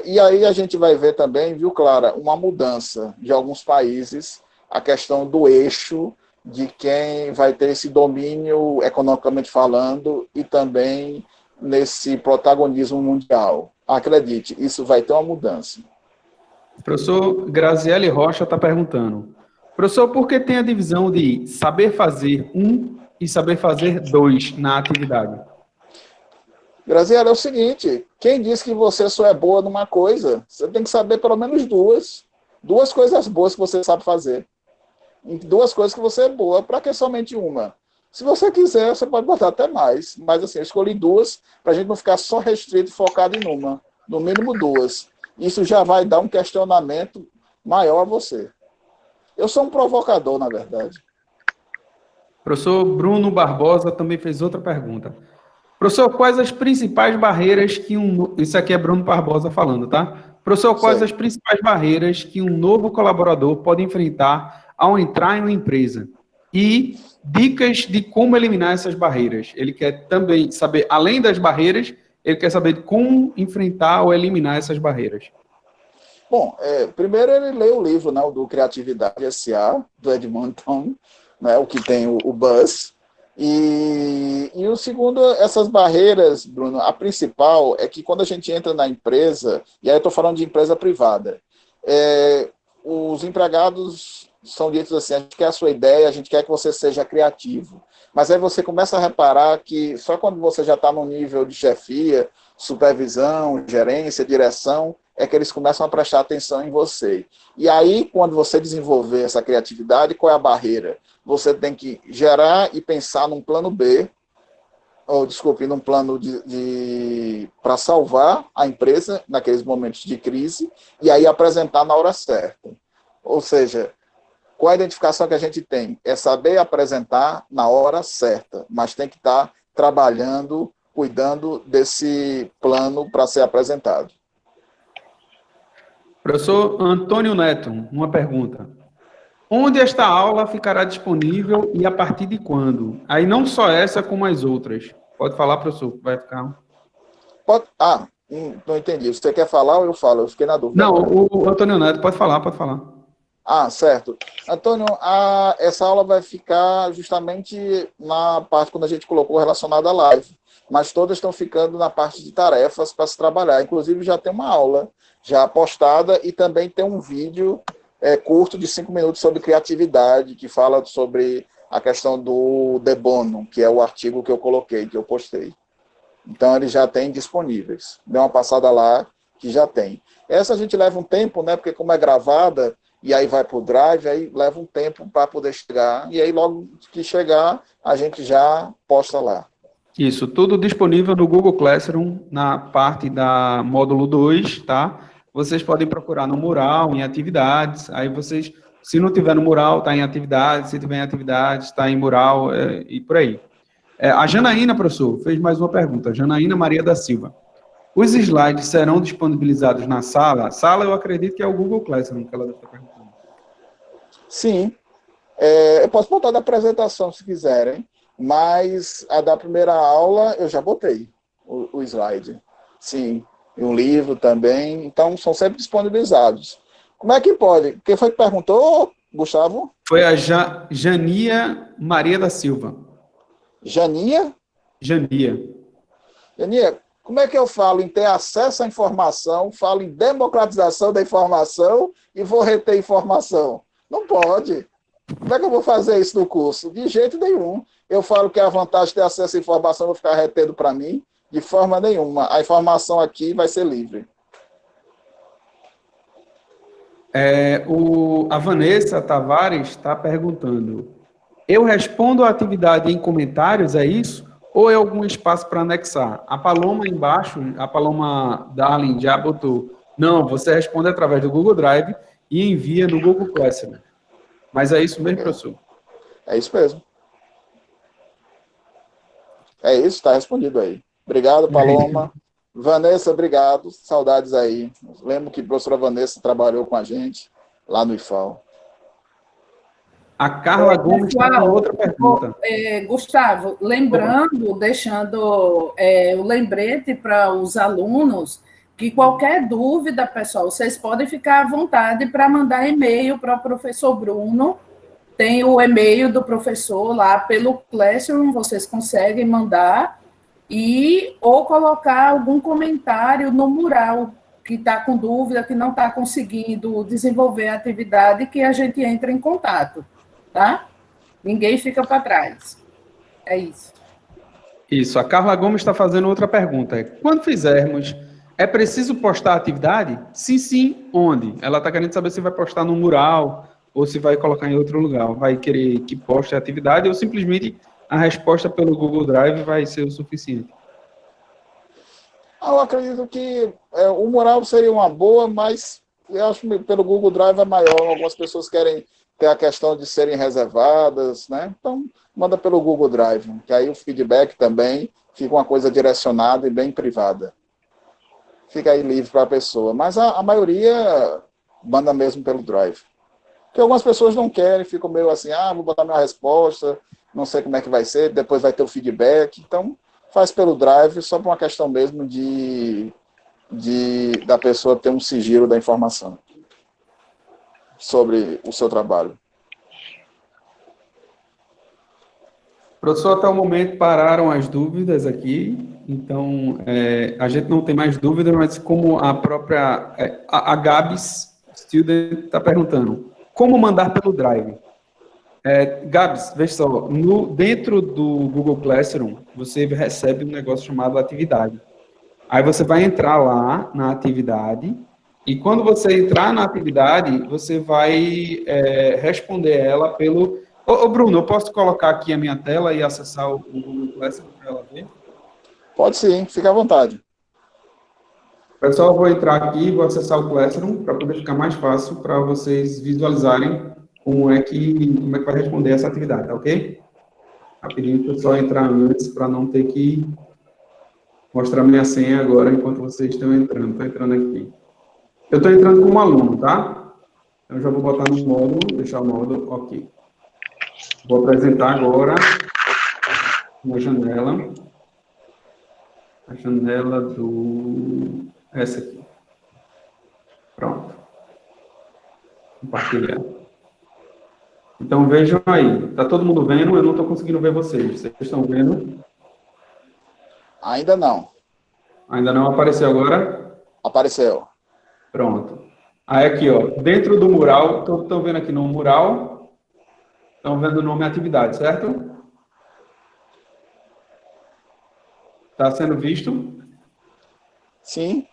Speaker 1: E aí a gente vai ver também, viu, Clara, uma mudança de alguns países, a questão do eixo de quem vai ter esse domínio economicamente falando e também nesse protagonismo mundial. Acredite, isso vai ter uma mudança.
Speaker 2: O professor Graziele Rocha está perguntando, professor, por que tem a divisão de saber fazer um e saber fazer dois na atividade?
Speaker 1: Graziela, é o seguinte, quem diz que você só é boa numa coisa, você tem que saber pelo menos duas coisas boas que você sabe fazer. Duas coisas que você é boa, para que somente uma? Se você quiser, você pode botar até mais, mas assim, eu escolhi duas, para a gente não ficar só restrito, focado em uma, no mínimo duas. Isso já vai dar um questionamento maior a você. Eu sou um provocador, na verdade.
Speaker 2: Professor Bruno Barbosa também fez outra pergunta. Professor, quais as principais barreiras que Isso aqui é Bruno Barbosa falando, tá? Professor, quais as principais barreiras que um novo colaborador pode enfrentar ao entrar em uma empresa? E dicas de como eliminar essas barreiras. Ele quer também saber, além das barreiras, ele quer saber como enfrentar ou eliminar essas barreiras.
Speaker 1: Bom, primeiro ele lê o livro, né, o do Criatividade S.A., do Edmonton, né, o que tem o Buzz. E o segundo, essas barreiras, Bruno, a principal é que quando a gente entra na empresa, e aí eu estou falando de empresa privada, os empregados são ditos assim, a gente quer a sua ideia, a gente quer que você seja criativo. Mas aí você começa a reparar que só quando você já está no nível de chefia, supervisão, gerência, direção, é que eles começam a prestar atenção em você. E aí, quando você desenvolver essa criatividade, qual é a barreira? Você tem que gerar e pensar num plano B, num plano para salvar a empresa naqueles momentos de crise, e aí apresentar na hora certa. Ou seja, qual a identificação que a gente tem? É saber apresentar na hora certa, mas tem que estar trabalhando, cuidando desse plano para ser apresentado.
Speaker 2: Professor Antônio Neto, uma pergunta. Onde esta aula ficará disponível e a partir de quando? Aí não só essa, como as outras. Pode falar, professor, vai ficar...
Speaker 1: Não entendi. Você quer falar ou eu falo? Eu fiquei na dúvida.
Speaker 2: Não, o Antônio Neto, pode falar, pode falar.
Speaker 1: Certo. Antônio, essa aula vai ficar justamente na parte quando a gente colocou relacionada à live, mas todas estão ficando na parte de tarefas para se trabalhar. Inclusive, já tem uma aula já postada e também tem um vídeo curto de 5 minutos sobre criatividade, que fala sobre a questão do de bono, que é o artigo que eu coloquei, que eu postei. Então, eles já têm disponíveis. Dê uma passada lá, que já tem. Essa a gente leva um tempo, né? Porque como é gravada, e aí vai para o Drive, aí leva um tempo para poder chegar, e aí logo que chegar, a gente já posta lá.
Speaker 2: Isso, tudo disponível no Google Classroom, na parte da módulo 2, tá? Vocês podem procurar no mural, em atividades, aí vocês, se não tiver no mural, está em atividades, se tiver em atividades, está em mural, e por aí. A Janaína, professor, fez mais uma pergunta, Janaína Maria da Silva. Os slides serão disponibilizados na sala? Sala, eu acredito que é o Google Classroom, que ela deve estar perguntando.
Speaker 1: Sim, eu posso botar da apresentação se quiserem, mas a da primeira aula eu já botei o slide. Sim, e um livro também, então são sempre disponibilizados. Como é que pode? Quem foi que perguntou, Gustavo?
Speaker 2: Foi a Jania Maria da Silva.
Speaker 1: Jania?
Speaker 2: Jania.
Speaker 1: Jania, como é que eu falo em ter acesso à informação, falo em democratização da informação e vou reter informação? Não pode. Como é que eu vou fazer isso no curso? De jeito nenhum. Eu falo que a vantagem de ter acesso à informação vai ficar retendo para mim, de forma nenhuma. A informação aqui vai ser livre.
Speaker 2: A Vanessa Tavares está perguntando, eu respondo a atividade em comentários, é isso? Ou é algum espaço para anexar? A Paloma embaixo, a Paloma Darling já botou, não, você responde através do Google Drive e envia no Google Classroom. Mas é isso mesmo, professor?
Speaker 1: É isso mesmo. É isso, está respondido aí. Obrigado, Paloma. Vanessa, obrigado. Saudades aí. Lembro que a professora Vanessa trabalhou com a gente lá no IFAL.
Speaker 2: A Carla Gomes está com outra pergunta.
Speaker 3: Gustavo, lembrando, deixando o lembrete para os alunos, que qualquer dúvida, pessoal, vocês podem ficar à vontade para mandar e-mail para o professor Bruno. Tem o e-mail do professor lá pelo Classroom, vocês conseguem mandar, ou colocar algum comentário no mural, que está com dúvida, que não está conseguindo desenvolver a atividade, que a gente entra em contato, tá? Ninguém fica para trás. É isso.
Speaker 2: Isso, a Carla Gomes está fazendo outra pergunta. Quando fizermos, é preciso postar a atividade? Sim, sim, onde? Ela está querendo saber se vai postar no mural ou se vai colocar em outro lugar. Vai querer que poste a atividade ou simplesmente a resposta pelo Google Drive vai ser o suficiente?
Speaker 1: Eu acredito que o mural seria uma boa, mas eu acho que pelo Google Drive é maior. Algumas pessoas querem ter a questão de serem reservadas, né? Então, manda pelo Google Drive, que aí o feedback também fica uma coisa direcionada e bem privada. Fica aí livre para a pessoa. Mas a maioria manda mesmo pelo Drive. Porque algumas pessoas não querem, ficam meio assim, vou botar minha resposta, não sei como é que vai ser, depois vai ter o feedback. Então, faz pelo Drive, só por uma questão mesmo da pessoa ter um sigilo da informação sobre o seu trabalho.
Speaker 2: Professor, até o momento pararam as dúvidas aqui, então a gente não tem mais dúvidas, mas como a própria, a Gabs Student está perguntando, como mandar pelo Drive? Gabs, veja só, dentro do Google Classroom, você recebe um negócio chamado atividade. Aí você vai entrar lá na atividade, e quando você entrar na atividade, você vai responder ela pelo... Ô, Bruno, eu posso colocar aqui a minha tela e acessar o Google Classroom para ela ver?
Speaker 1: Pode sim, fica à vontade.
Speaker 2: Pessoal, eu vou entrar aqui e vou acessar o Classroom para poder ficar mais fácil para vocês visualizarem como é que vai responder essa atividade, tá ok? Rapidinho, pessoal, entrar antes para não ter que mostrar minha senha agora enquanto vocês estão entrando. Estou entrando aqui. Eu estou entrando como aluno, tá? Então, eu já vou botar no módulo, deixar o módulo ok. Vou apresentar agora uma janela. A janela essa aqui. Pronto. Compartilhar. Então, vejam aí. Está todo mundo vendo? Eu não estou conseguindo ver vocês. Vocês estão vendo?
Speaker 1: Ainda não.
Speaker 2: Ainda não apareceu agora?
Speaker 1: Apareceu.
Speaker 2: Pronto. Aí aqui, ó, dentro do mural, estão vendo aqui no mural, estão vendo o nome atividade, certo? Está sendo visto?
Speaker 1: Sim.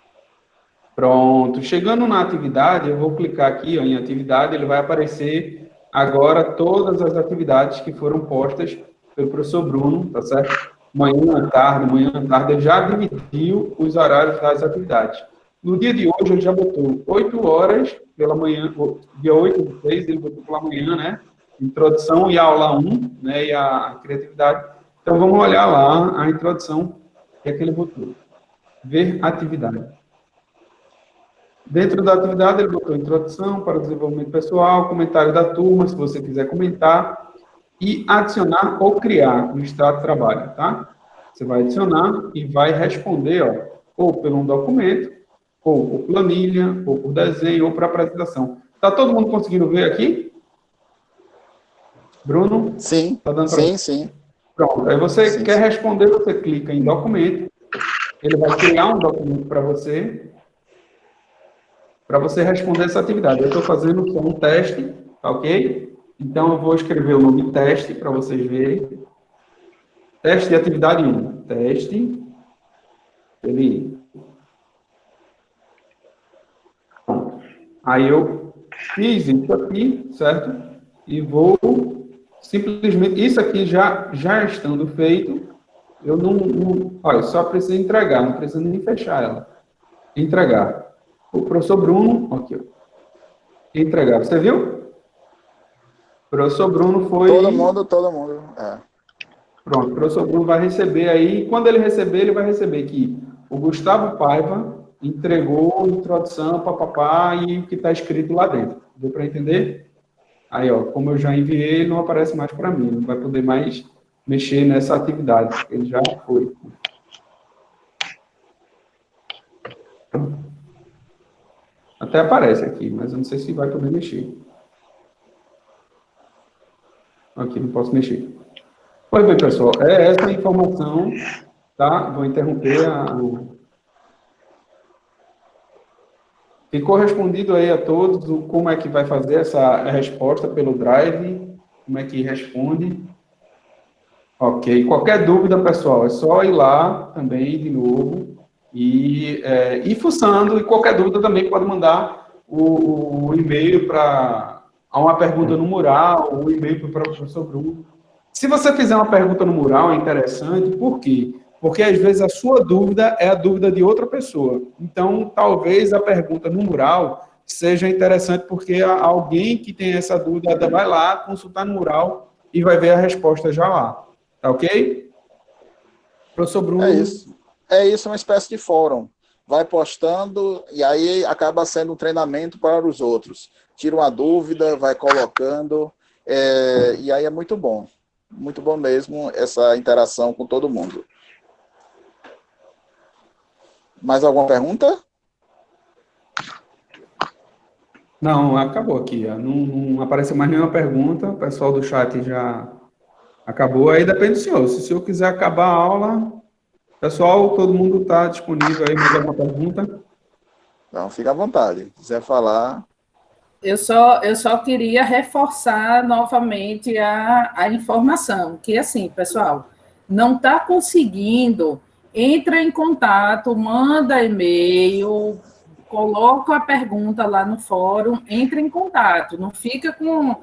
Speaker 2: Pronto. Chegando na atividade, eu vou clicar aqui ó, em atividade, ele vai aparecer agora todas as atividades que foram postas pelo professor Bruno, tá certo? Manhã, tarde, ele já dividiu os horários das atividades. No dia de hoje, ele já botou 8 horas pela manhã, dia 8 do 6, ele botou pela manhã, né? Introdução e aula 1, né? E a criatividade. Então, vamos olhar lá a introdução que é que ele botou. Ver atividade. Dentro da atividade, ele botou introdução para o desenvolvimento pessoal, comentário da turma, se você quiser comentar, e adicionar ou criar um extrato de trabalho, tá? Você vai adicionar e vai responder, ó, ou por um documento, ou por planilha, ou por desenho, ou por apresentação. Tá todo mundo conseguindo ver aqui? Bruno?
Speaker 1: Sim,
Speaker 2: tá dando
Speaker 1: sim.
Speaker 2: Pronto, aí você quer responder, você clica em documento, ele vai criar um documento para você responder essa atividade. Eu estou fazendo só um teste, tá ok? Então, eu vou escrever o nome teste para vocês verem. Teste de atividade 1. Teste. Ele... Aí eu fiz isso aqui, certo? E vou simplesmente... Isso aqui já estando feito, eu não... Olha, só preciso entregar, não precisa nem fechar ela. Entregar. O professor Bruno... Aqui, ó. Entregar. Você viu? O professor Bruno foi...
Speaker 1: Todo mundo. É.
Speaker 2: Pronto, o professor Bruno vai receber aí. Quando ele receber, ele vai receber que o Gustavo Paiva entregou a introdução, papapá, e o que está escrito lá dentro. Deu para entender? Aí, ó, como eu já enviei, ele não aparece mais para mim. Não vai poder mais mexer nessa atividade. Ele já foi. Até aparece aqui, mas eu não sei se vai poder mexer. Aqui, não posso mexer. Pois bem, pessoal, é essa a informação, tá? Vou interromper Ficou respondido aí a todos como é que vai fazer essa resposta pelo Drive, como é que responde. Ok, qualquer dúvida, pessoal, é só ir lá também, de novo, e ir fuçando, e qualquer dúvida também pode mandar o e-mail para uma pergunta no mural, ou o e-mail para o professor Bruno. Se você fizer uma pergunta no mural, é interessante, por quê? Porque, às vezes, a sua dúvida é a dúvida de outra pessoa. Então, talvez a pergunta no mural seja interessante, porque alguém que tem essa dúvida vai lá consultar no mural e vai ver a resposta já lá. Tá ok? Professor Bruno...
Speaker 1: É isso, uma espécie de fórum. Vai postando e aí acaba sendo um treinamento para os outros. Tira uma dúvida, vai colocando, e aí é muito bom. Muito bom mesmo essa interação com todo mundo. Mais alguma pergunta?
Speaker 2: Não, acabou aqui. Não apareceu mais nenhuma pergunta. O pessoal do chat já acabou. Aí depende do senhor. Se o senhor quiser acabar a aula, pessoal, todo mundo está disponível aí. Mais alguma pergunta?
Speaker 1: Não, fica à vontade. Se quiser falar...
Speaker 3: Eu só queria reforçar novamente a informação, que assim, pessoal, não está conseguindo, entra em contato, manda e-mail, coloca a pergunta lá no fórum, entra em contato, não fica com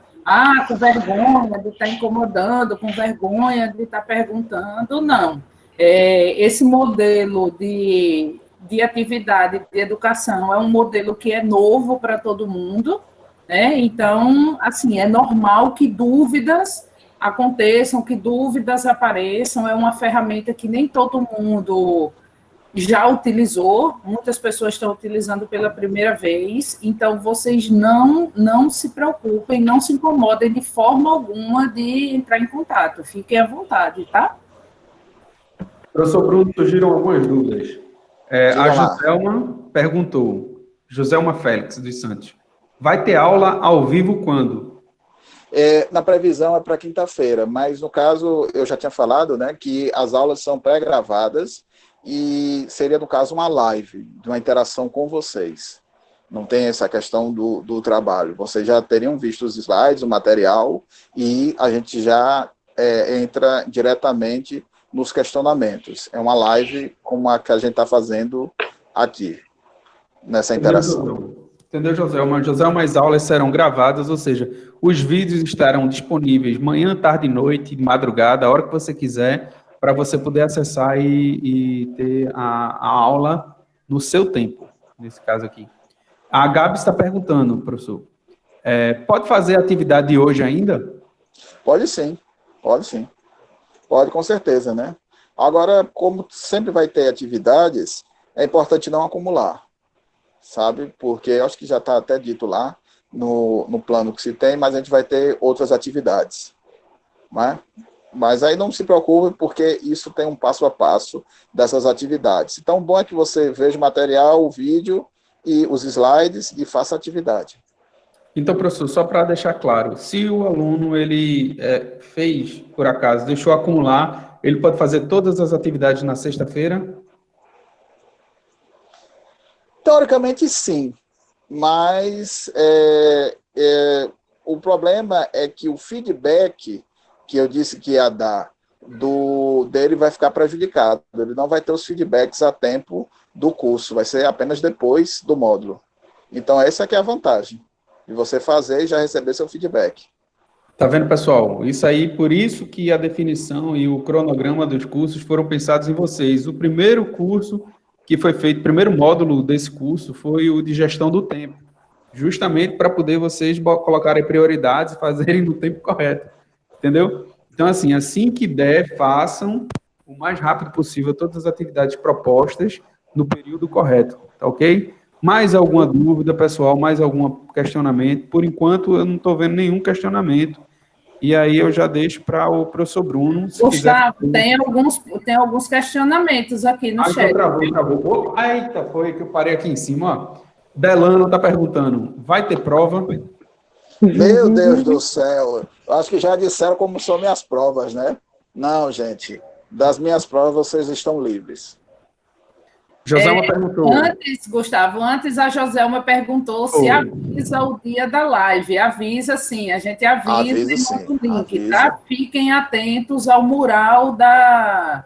Speaker 3: vergonha de estar incomodando, com vergonha de estar perguntando, não. Esse modelo de atividade de educação é um modelo que é novo para todo mundo, né? Então, assim, é normal que dúvidas aconteçam, que dúvidas apareçam, é uma ferramenta que nem todo mundo já utilizou, muitas pessoas estão utilizando pela primeira vez, então vocês não se preocupem, não se incomodem de forma alguma de entrar em contato, fiquem à vontade, tá?
Speaker 2: Professor Bruno, surgiram algumas dúvidas. A Joselma perguntou, Joselma Félix dos Santos, vai ter aula ao vivo quando?
Speaker 1: Na previsão é para quinta-feira, mas no caso, eu já tinha falado, né, que as aulas são pré-gravadas e seria, no caso, uma live, de uma interação com vocês. Não tem essa questão do trabalho. Vocês já teriam visto os slides, o material, e a gente já entra diretamente nos questionamentos. É uma live como a que a gente está fazendo aqui, nessa interação.
Speaker 2: Entendeu, Joselma? Joselma, as aulas serão gravadas, ou seja, os vídeos estarão disponíveis manhã, tarde, noite, madrugada, a hora que você quiser, para você poder acessar e ter a aula no seu tempo, nesse caso aqui. A Gabi está perguntando, professor, pode fazer atividade de hoje ainda?
Speaker 1: Pode sim, pode sim. Pode, com certeza, né? Agora, como sempre vai ter atividades, é importante não acumular, sabe? Porque eu acho que já está até dito lá no plano que se tem, mas a gente vai ter outras atividades, né? Mas aí não se preocupe, porque isso tem um passo a passo dessas atividades. Então, bom é que você veja o material, o vídeo e os slides e faça a atividade.
Speaker 2: Então, professor, só para deixar claro, se o aluno ele fez, por acaso, deixou acumular, ele pode fazer todas as atividades na sexta-feira?
Speaker 1: Teoricamente, sim, mas o problema é que o feedback que eu disse que ia dar dele vai ficar prejudicado. Ele não vai ter os feedbacks a tempo do curso, vai ser apenas depois do módulo. Então, essa que é a vantagem, de você fazer e já receber seu feedback.
Speaker 2: Tá vendo, pessoal? Isso aí, por isso que a definição e o cronograma dos cursos foram pensados em vocês. O primeiro curso que foi feito, o primeiro módulo desse curso foi o de gestão do tempo, justamente para poder vocês colocarem prioridades e fazerem no tempo correto, entendeu? Então, assim que der, façam o mais rápido possível todas as atividades propostas no período correto, tá ok? Mais alguma dúvida, pessoal? Mais algum questionamento? Por enquanto, eu não estou vendo nenhum questionamento. E aí eu já deixo para o professor Bruno.
Speaker 3: Gustavo, tem alguns questionamentos aqui no chat.
Speaker 2: Travou. Eita, foi que eu parei aqui em cima. Ó. Delano está perguntando, vai ter prova?
Speaker 1: Meu Deus do céu. Acho que já disseram como são minhas provas, né? Não, gente. Das minhas provas, vocês estão livres.
Speaker 2: Joselma perguntou.
Speaker 3: Gustavo, antes a Joselma perguntou se avisa o dia da live. Avisa sim, a gente avisa no link, avisa. Tá? Fiquem atentos ao mural das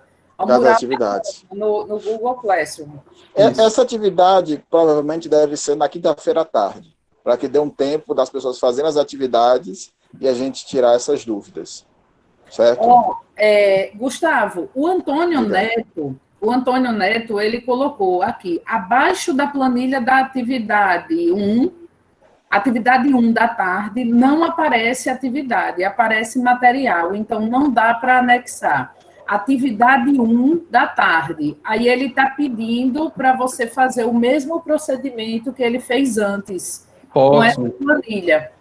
Speaker 1: atividades.
Speaker 3: No Google Classroom.
Speaker 1: Essa atividade provavelmente deve ser na quinta-feira à tarde, para que dê um tempo das pessoas fazerem as atividades e a gente tirar essas dúvidas. Certo?
Speaker 3: Gustavo, o Antônio Neto, ele colocou aqui, abaixo da planilha da atividade 1 da tarde, não aparece atividade, aparece material, então não dá para anexar. Atividade 1 da tarde. Aí ele está pedindo para você fazer o mesmo procedimento que ele fez antes, com essa planilha.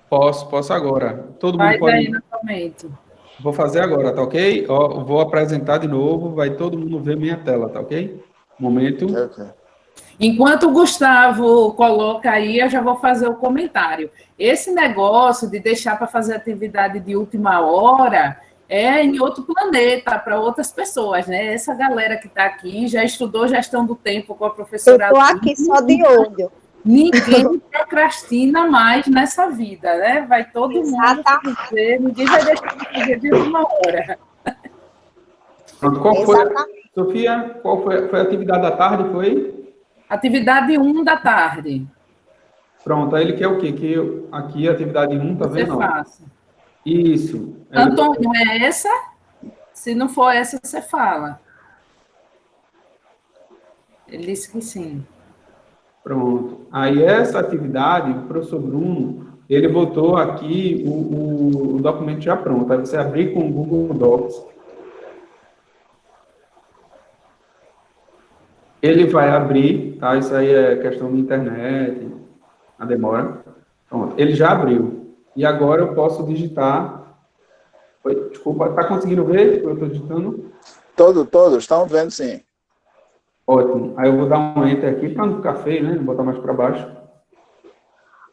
Speaker 2: Posso agora. Todo
Speaker 3: Vai
Speaker 2: mundo pode...
Speaker 3: daí novamente.
Speaker 2: Vou fazer agora, tá ok? Ó, vou apresentar de novo, vai todo mundo ver minha tela, tá ok? Momento.
Speaker 1: Okay.
Speaker 3: Enquanto o Gustavo coloca aí, eu já vou fazer o comentário. Esse negócio de deixar para fazer atividade de última hora é em outro planeta, para outras pessoas, né? Essa galera que está aqui já estudou gestão do tempo com a professora...
Speaker 4: Eu estou aqui só de olho.
Speaker 3: Ninguém procrastina mais nessa vida, né? Vai todo mundo fazer, ninguém vai deixar de fazer de uma hora.
Speaker 2: Pronto, qual foi, Sofia, qual foi a atividade da tarde, foi?
Speaker 3: Atividade 1 da tarde.
Speaker 2: Pronto, aí ele quer o quê? Que aqui a atividade 1, tá vendo?
Speaker 3: Você faça.
Speaker 2: Isso.
Speaker 3: Antônio, é essa? Se não for essa, você fala. Ele disse que sim.
Speaker 2: Pronto. Aí essa atividade, o professor Bruno, ele botou aqui o documento já pronto. Aí você abrir com o Google Docs. Ele vai abrir, tá? Isso aí é questão de internet, a demora. Pronto. Ele já abriu. E agora eu posso digitar... Desculpa, está conseguindo ver o que eu estou digitando?
Speaker 1: Todos, estão vendo sim.
Speaker 2: Ótimo. Aí eu vou dar um enter aqui para não ficar feio, né? Vou botar mais para baixo.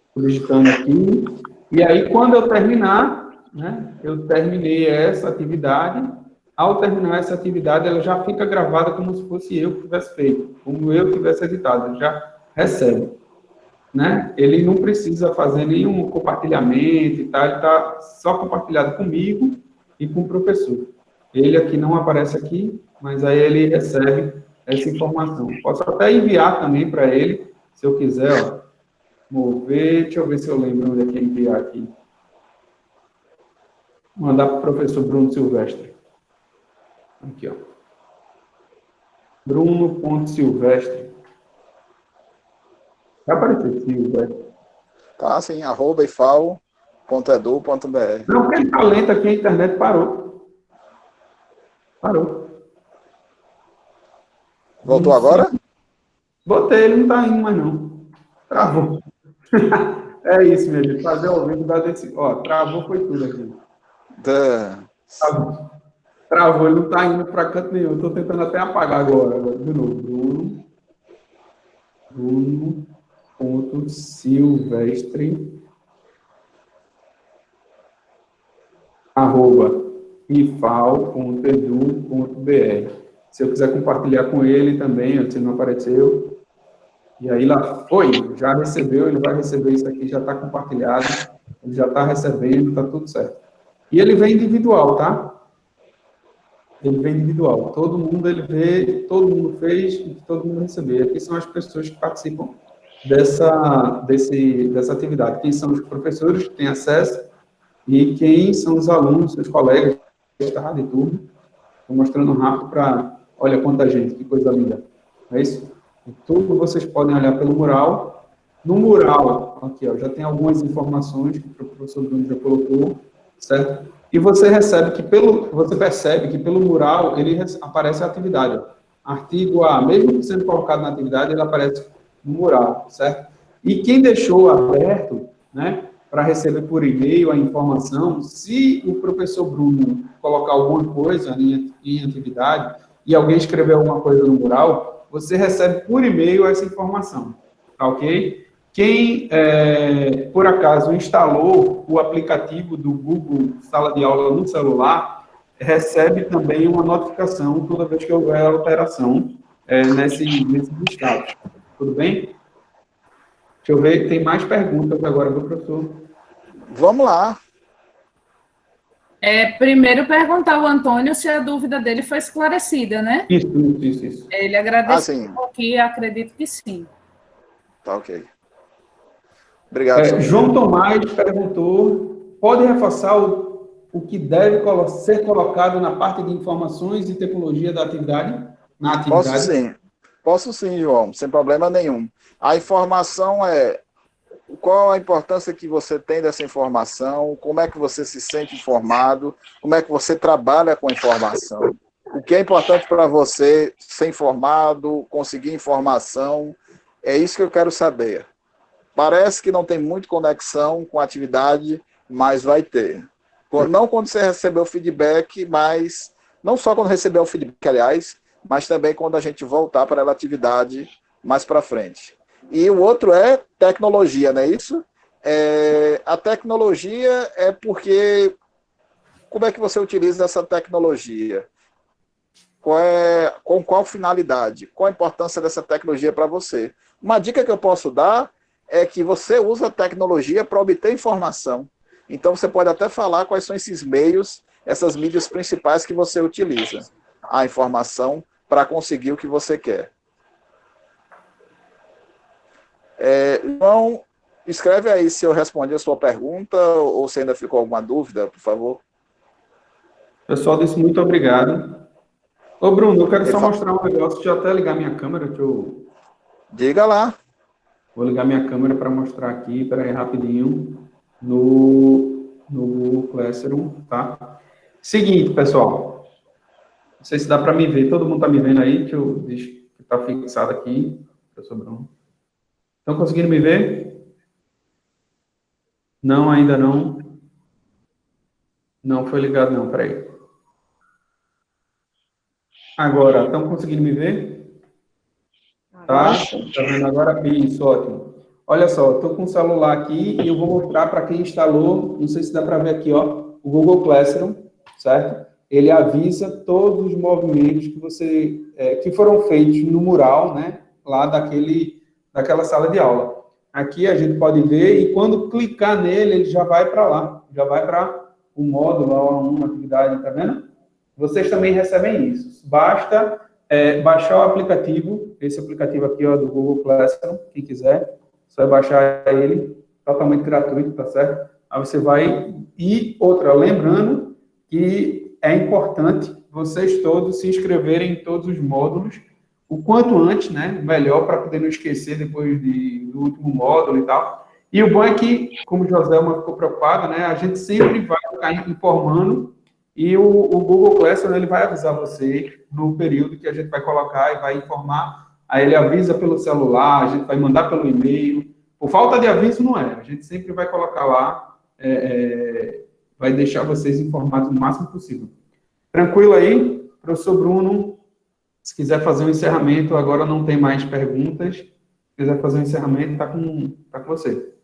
Speaker 2: Estou digitando aqui. E aí, quando eu terminar, né? Eu terminei essa atividade. Ao terminar essa atividade, ela já fica gravada como se fosse eu que tivesse feito. Como eu tivesse editado. Já recebe. né? Ele não precisa fazer nenhum compartilhamento e tal, ele está só compartilhado comigo e com o professor. Ele aqui não aparece aqui, mas aí ele recebe essa informação. Posso até enviar também para ele, se eu quiser, ó. Mover, deixa eu ver se eu lembro onde é que é enviar aqui. Mandar para o professor Bruno Silvestre. Aqui, ó. Bruno.silvestre. Vai aparecer Silvestre.
Speaker 1: Tá, sim, @ifal.edu.br.
Speaker 2: Não, porque ele está lento aqui, a internet parou. Parou.
Speaker 1: Voltou agora?
Speaker 2: Botei, ele não está indo mais não. Travou. É isso, meu gente. Fazer ao vivo dá desse... Ó, travou foi tudo aqui. Travou, ele não está indo para canto nenhum. Estou tentando até apagar agora. De novo. Bruno.silvestre @ifal.edu.br. Se eu quiser compartilhar com ele também, se não apareceu. E aí lá foi, já recebeu, ele vai receber isso aqui, já está compartilhado, ele já está recebendo, está tudo certo. E ele vem individual, tá? Ele vem individual. Todo mundo ele vê, todo mundo fez e todo mundo recebeu. Aqui são as pessoas que participam dessa atividade. Quem são os professores que têm acesso e quem são os alunos, seus colegas de turma. Estou mostrando rápido para... Olha quanta gente, que coisa linda. É isso? E tudo vocês podem olhar pelo mural. No mural, aqui, ó, já tem algumas informações que o professor Bruno já colocou, certo? E você percebe que pelo mural ele aparece a atividade. Ó. Artigo A, mesmo sendo colocado na atividade, ele aparece no mural, certo? E quem deixou aberto, né, para receber por e-mail a informação, se o professor Bruno colocar alguma coisa em atividade e alguém escrever alguma coisa no mural, você recebe por e-mail essa informação, tá ok? Quem, por acaso, instalou o aplicativo do Google Sala de Aula no celular, recebe também uma notificação toda vez que houver alteração nesse estado. Tudo bem? Deixa eu ver, tem mais perguntas agora do professor.
Speaker 1: Vamos lá.
Speaker 3: Primeiro perguntar ao Antônio se a dúvida dele foi esclarecida, né?
Speaker 2: Isso.
Speaker 3: Ele agradeceu aqui, acredito que sim.
Speaker 1: Tá ok. Obrigado.
Speaker 2: João Tomás perguntou, pode reforçar o que deve ser colocado na parte de informações e tecnologia da atividade? Na atividade?
Speaker 1: Posso sim, João, sem problema nenhum. A informação qual a importância que você tem dessa informação, como é que você se sente informado, como é que você trabalha com a informação. O que é importante para você ser informado, conseguir informação, é isso que eu quero saber. Parece que não tem muita conexão com a atividade, mas vai ter. Não quando você receber o feedback, mas não só quando receber o feedback, aliás, mas também quando a gente voltar para a atividade mais para frente. E o outro é tecnologia, não é isso? A tecnologia é porque... Como é que você utiliza essa tecnologia? Com qual finalidade? Qual a importância dessa tecnologia para você? Uma dica que eu posso dar é que você usa a tecnologia para obter informação. Então, você pode até falar quais são esses meios, essas mídias principais que você utiliza. A informação para conseguir o que você quer. João, escreve aí se eu respondi a sua pergunta ou se ainda ficou alguma dúvida, por favor.
Speaker 2: O pessoal disse muito obrigado. Ô, Bruno, eu quero só mostrar um negócio. Deixa eu até ligar minha câmera.
Speaker 1: Diga lá.
Speaker 2: Vou ligar minha câmera para mostrar aqui, peraí, rapidinho, no Google Classroom, tá? Seguinte, pessoal. Não sei se dá para me ver. Todo mundo está me vendo aí? Deixa eu deixar que está fixado aqui. Professor Bruno. Estão conseguindo me ver? Não, ainda não. Não foi ligado, não. Peraí. Agora, estão conseguindo me ver? Tá? Tá vendo agora? Isso, ótimo. Olha só, estou com o celular aqui e eu vou mostrar para quem instalou, não sei se dá para ver aqui, ó, o Google Classroom, certo? Ele avisa todos os movimentos que foram feitos no mural, né, lá daquela sala de aula. Aqui a gente pode ver, e quando clicar nele, ele já vai para lá, já vai para o módulo, a uma atividade, tá vendo? Vocês também recebem isso. Basta baixar o aplicativo, esse aplicativo aqui, ó, do Google Classroom, quem quiser, você vai baixar ele, totalmente gratuito, tá certo? Aí você vai, e outra, lembrando que é importante vocês todos se inscreverem em todos os módulos, o quanto antes, né, melhor, para poder não esquecer depois do último módulo e tal. E o bom é que, como o Joselma ficou preocupado, né, a gente sempre vai ficar informando e o Google Classroom ele vai avisar você no período que a gente vai colocar e vai informar. Aí ele avisa pelo celular, a gente vai mandar pelo e-mail. Por falta de aviso, não é. A gente sempre vai colocar lá, vai deixar vocês informados o máximo possível. Tranquilo aí? Professor Bruno, se quiser fazer um encerramento, agora não tem mais perguntas. Se quiser fazer um encerramento, tá com você.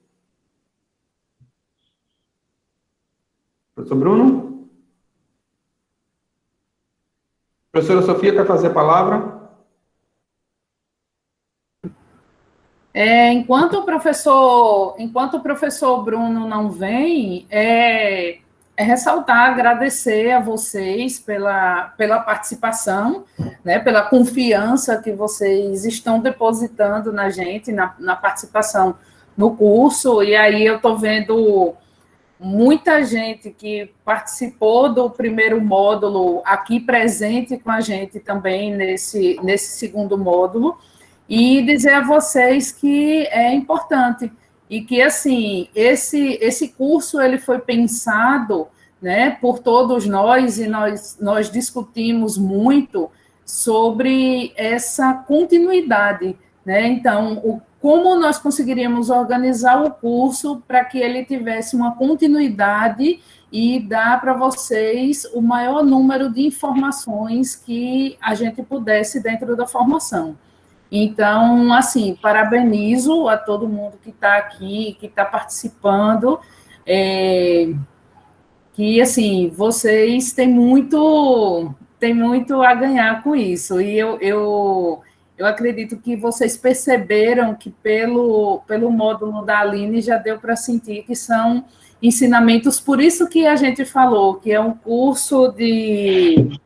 Speaker 2: Professor Bruno? Professora Sofia, quer fazer a palavra?
Speaker 3: Enquanto o professor Bruno não vem, ressaltar, agradecer a vocês pela participação, né, pela confiança que vocês estão depositando na gente, na participação no curso, e aí eu estou vendo muita gente que participou do primeiro módulo aqui presente com a gente também nesse segundo módulo, e dizer a vocês que é importante e que, assim, esse curso ele foi pensado, né, por todos nós, e nós discutimos muito sobre essa continuidade, né? Então, como nós conseguiríamos organizar o curso para que ele tivesse uma continuidade e dar para vocês o maior número de informações que a gente pudesse dentro da formação. Então, assim, parabenizo a todo mundo que está aqui, que está participando, que, assim, vocês têm muito a ganhar com isso, e eu acredito que vocês perceberam que pelo módulo da Aline já deu para sentir que são ensinamentos, por isso que a gente falou que é um curso de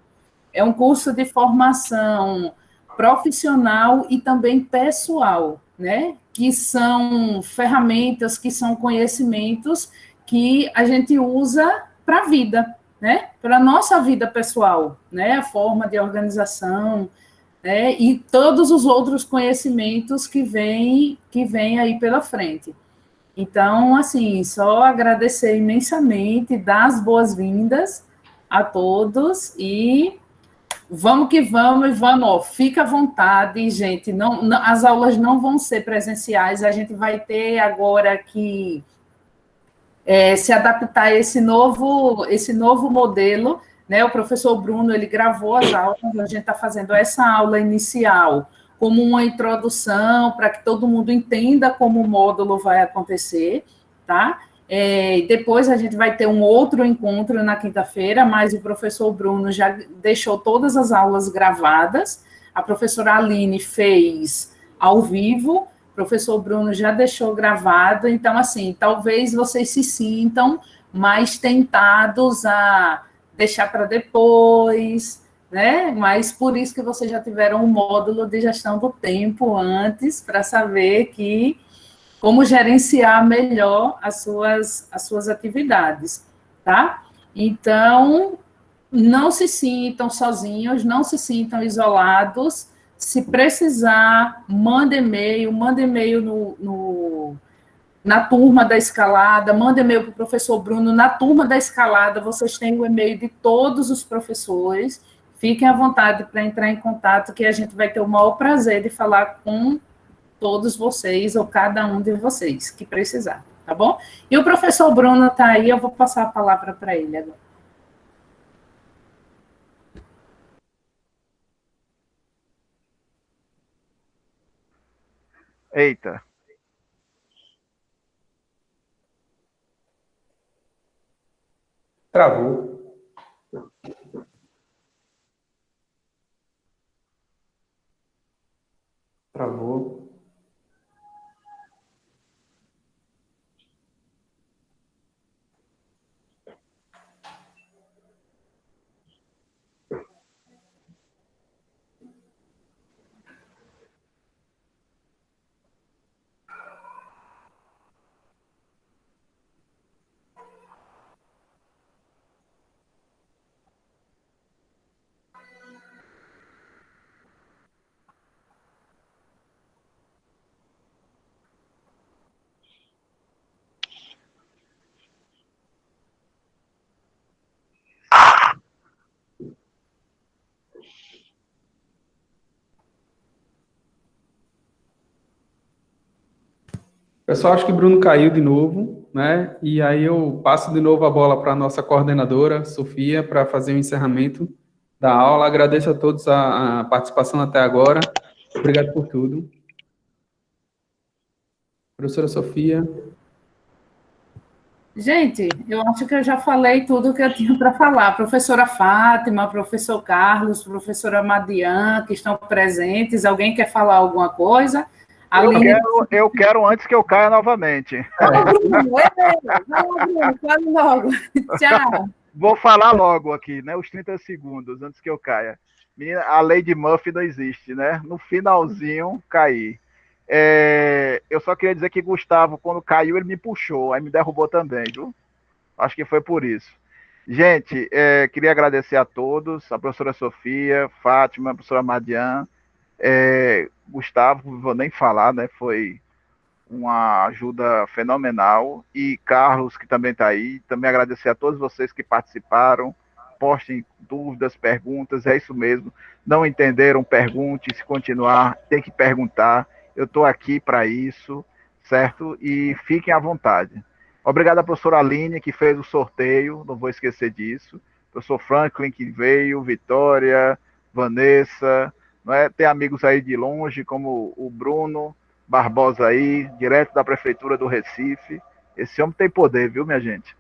Speaker 3: formação profissional e também pessoal, né? Que são ferramentas, que são conhecimentos que a gente usa para a vida, né? Para a nossa vida pessoal, né? A forma de organização, né? E todos os outros conhecimentos que vêm aí pela frente. Então, assim, só agradecer imensamente, dar as boas-vindas a todos e vamos que vamos, e vamos, ó, fica à vontade, gente. As aulas não vão ser presenciais, a gente vai ter agora que se adaptar a esse novo modelo, né? O professor Bruno ele gravou as aulas, a gente está fazendo essa aula inicial como uma introdução para que todo mundo entenda como o módulo vai acontecer, tá? Depois a gente vai ter um outro encontro na quinta-feira, mas o professor Bruno já deixou todas as aulas gravadas, a professora Aline fez ao vivo, o professor Bruno já deixou gravado, então, assim, talvez vocês se sintam mais tentados a deixar para depois, né? Mas por isso que vocês já tiveram um módulo de gestão do tempo antes, para saber como gerenciar melhor as suas atividades, tá? Então, não se sintam sozinhos, não se sintam isolados. Se precisar, manda e-mail na turma da escalada, manda e-mail para o professor Bruno. Na turma da escalada, vocês têm o e-mail de todos os professores. Fiquem à vontade para entrar em contato, que a gente vai ter o maior prazer de falar com todos vocês, ou cada um de vocês que precisar, tá bom? E o professor Bruno está aí, eu vou passar a palavra para ele agora.
Speaker 4: Eita.
Speaker 2: Travou. Travou. Pessoal, acho que Bruno caiu de novo, né? E aí eu passo de novo a bola para a nossa coordenadora, Sofia, para fazer o encerramento da aula. Agradeço a todos a participação até agora. Obrigado por tudo. Professora Sofia.
Speaker 3: Gente, eu acho que eu já falei tudo que eu tinha para falar. Professora Fátima, professor Carlos, professora Madian, que estão presentes. Alguém quer falar alguma coisa?
Speaker 4: Eu quero antes que eu caia novamente.
Speaker 3: Bruno, Bruno, fale logo. Tchau.
Speaker 4: Vou falar logo aqui, né? Os 30 segundos antes que eu caia. Menina, a lei de Murphy não existe, né? No finalzinho, caí. Eu só queria dizer que Gustavo, quando caiu, ele me puxou, aí me derrubou também, viu? Acho que foi por isso. Gente, queria agradecer a todos, a professora Sofia, Fátima, a professora Madian, Gustavo, não vou nem falar, né? Foi uma ajuda fenomenal. E Carlos, que também está aí, também agradecer a todos vocês que participaram. Postem dúvidas, perguntas, é isso mesmo. Não entenderam, pergunte. Se continuar, tem que perguntar. Eu estou aqui para isso, certo? E fiquem à vontade. Obrigado à professora Aline, que fez o sorteio, não vou esquecer disso. Professor Franklin, que veio, Vitória, Vanessa, não é? Tem amigos aí de longe, como o Bruno Barbosa aí, direto da Prefeitura do Recife. Esse homem tem poder, viu, minha gente?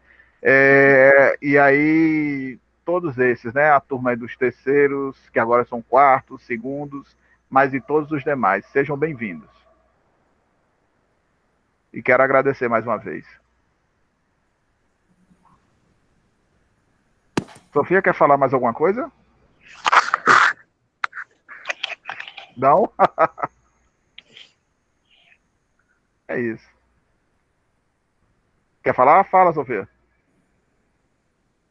Speaker 4: E aí, todos esses, né? A turma aí dos terceiros, que agora são quartos, segundos, mas e todos os demais. Sejam bem-vindos. E quero agradecer mais uma vez. Sofia, quer falar mais alguma coisa? Não? É isso. Quer falar? Fala, Sofia.